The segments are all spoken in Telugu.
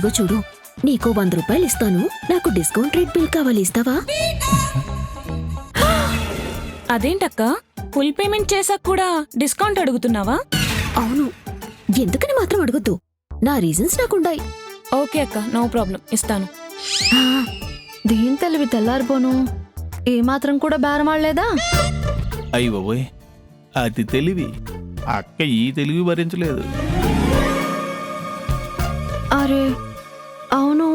ఇదిగో చూడు, నీకో 100 రూపాయలు ఇస్తాను, నాకు డిస్కౌంట్ రేట్ బిల్ కావాలి, ఇస్తావా? అదేంటక్క, ఫుల్ పేమెంట్ చేసాక కూడా డిస్కౌంట్ అడుగుతున్నావా? అవును, ఎందుకని మాత్రం అడగొద్దు, నా రీజన్స్ నాకుండాయి. ఓకే అక్క, నో ప్రాబ్లం, ఇస్తాను. దీని తెలివి తెల్లారిపోను, ఏమాత్రం కూడా బేరమాడలేదా? అయ్యబోయ్, అది తెలివి. అక్క ఈ తెలివి భరించలేదు. అరే అవును,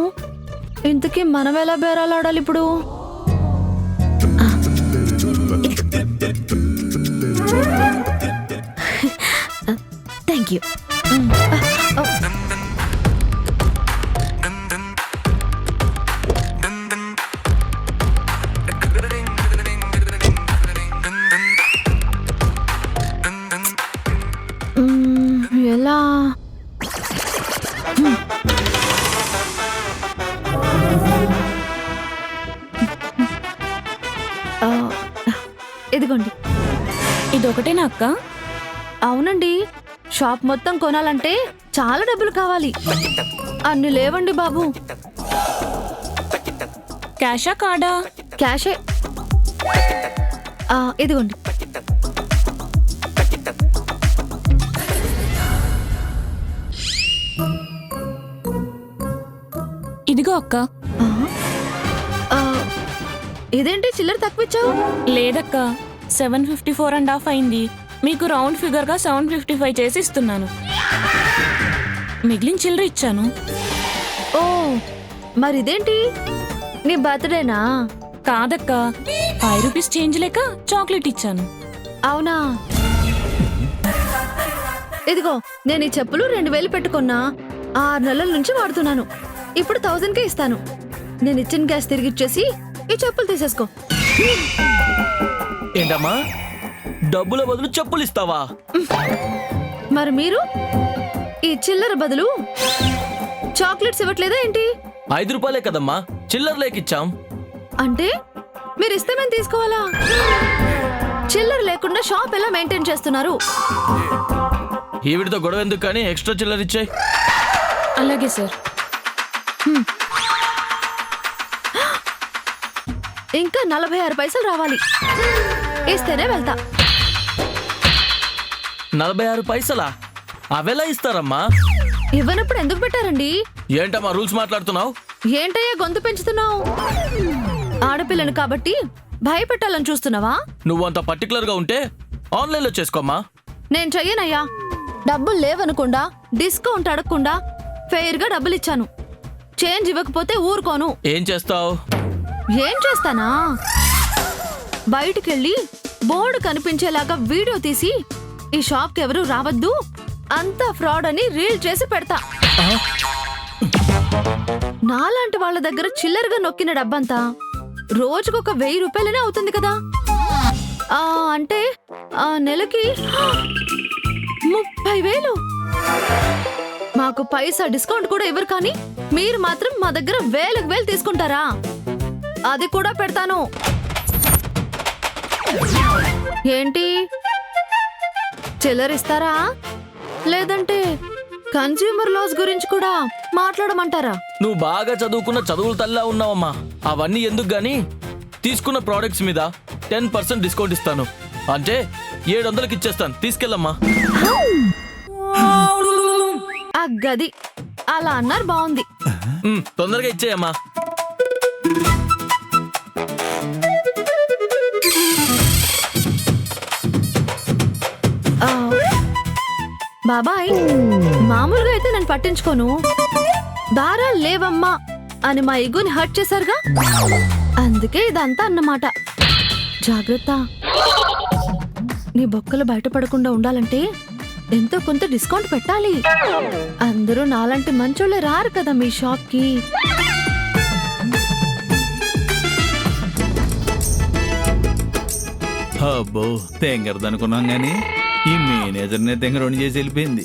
ఇంతకీ మనం ఎలా బేరాలాడాలి ఇప్పుడు? Thank you. ఎలా? ఇదిగోండి. ఇదొకటేనా అక్క? అవునండి, షాప్ మొత్తం కొనాలంటే చాలా డబ్బులు కావాలి. అన్ని లేవండి బాబు. క్యాషా కార్డా? క్యాషే. ఇదిగోండి. ఇదిగో అక్క. ఇదేంటి చిల్లర తక్కువ ఇచ్చావు? లేదక్క, 754.5 అయింది. మీకు రౌండ్ ఫిగర్ గా 755 చేసి ఇస్తున్నాను. మిగిలిన చిల్లర ఇచ్చాను. ఓ, మరి ఇదేంటి, నీ బర్త్డేనా? కాదక్క, 5 రూపీస్ చేంజ్ లేక చాక్లెట్ ఇచ్చాను. అవునా? ఇదిగో, నేను ఈ చెప్పులు 2000 పెట్టుకున్నా, 6 నెలల నుంచి వాడుతున్నాను. ఇప్పుడు 1000కే ఇస్తాను. నేను ఇచ్చిన గ్యాస్ తిరిగి ఇచ్చేసి ఈ చెప్పులు తీసేసుకో. ఏంటమ్మా, డబ్బుల బదులు చెప్పులు ఇస్తావా? మరి మీరు ఈ చిల్లర బదులు చాక్లెట్స్ ఇవ్వట్లేదా ఏంటి? 5 రూపాయలే కదమ్మా, చిల్లర లేకిచ్చాం. అంటే మీరు ఇస్తే మేము తీసుకోవాలా? చిల్లర లేకుండా షాప్ ఎలా మెయింటైన్ చేస్తున్నారు? ఈవిడితో గొడవ ఎందుకు కానీ ఎక్స్ట్రా చిల్లర ఇచ్చాయి. అలాగే సార్. ఇంకా 46 పైసలు రావాలి, ఇస్తేనే వెళ్తా. 46 పైసలా? అవెలా ఇస్తారమ్మా? ఇవ్వనప్పుడు ఎందుకు పెట్టారండి? ఏంటమ్మా రూల్స్ మాట్లాడుతున్నావు? ఏంటయ్యా గొంతు పెంచుతున్నావు? ఆడపిల్లను కాబట్టి భయపెట్టాలని చూస్తున్నావా? నువ్వంత పర్టికులర్ గా ఉంటే ఆన్లైన్ లో చేసుకోమ్మా. నేను చెయ్యనయ్యా. డబ్బులు లేవనకుండా, డిస్కౌంట్ అడగకుండా ఫెయిర్ గా డబ్బులు ఇచ్చాను. చేంజ్ ఇవ్వకపోతే ఊరుకోను. ఏం చేస్తావు? ఏం చేస్తానా, బయటికెళ్ళి బోర్డు కనిపించేలాగా వీడియో తీసి ఈ షాప్ కి ఎవరు రావద్దు, అంతా ఫ్రాడ్ అని రీల్ చేసి పెడతా. నాలాంటి వాళ్ళ దగ్గర చిల్లరగా నొక్కిన డబ్బంతా రోజుకొక 1000 రూపాయలనే అవుతుంది కదా. అంటే నెలకి 30,000. మాకు పైసా డిస్కౌంట్ కూడా ఇవ్వరు, కానీ మీరు మాత్రం మా దగ్గర 1000 తీసుకుంటారా? అది కూడా పెడతాను. ఏంటి, చిల్లరిస్తారా? లేదంటే కన్స్యూమర్ లాస్ గురించి కూడా మాట్లాడమంటారా? నువ్వు బాగా చదువుకున్న చదువుల తల్లా ఉన్నావమ్మా. అవన్నీ ఎందుకు గాని, తీసుకున్న ప్రోడక్ట్స్ మీద 10% డిస్కౌంట్ ఇస్తాను. అంటే 700కి ఇచ్చేస్తాను, తీసుకెళ్ళమ్మా. ఆ గది అలా అన్నారు, బాగుంది. తొందరగా ఇచ్చేయమ్మా. బాబాయ్, మామూలుగా అయితే నేను పట్టించుకోను. దారాలు లేవమ్మా అని మా ఇగుని హర్ట్ చేశారుగా, అందుకే ఇదంతా అన్నమాట. జాగ్రత్త. నీ బొక్కలు బయటపడకుండా ఉండాలంటే ఎంతో కొంత డిస్కౌంట్ పెట్టాలి. అందరూ నాలాంటి మంచోళ్ళే రారు కదా మీ షాప్ కి. అబ్బో, తెంగరదనుకున్నాం గాని ఈ మేనేజర్నే తెంగరోని చేసి వెళ్ళిపోయింది.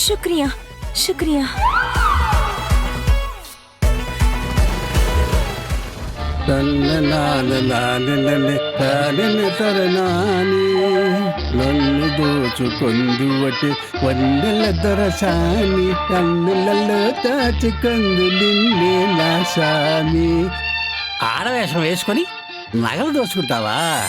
శుక్రియా శుక్రియా. నన్ను దోచుకొందు వట్టి వందల దొరసాని కన్నులలో దాచుకొందు నిన్నే నా సామి. ఆడవేషం వేసుకొని నగలు దోచుకుంటావా?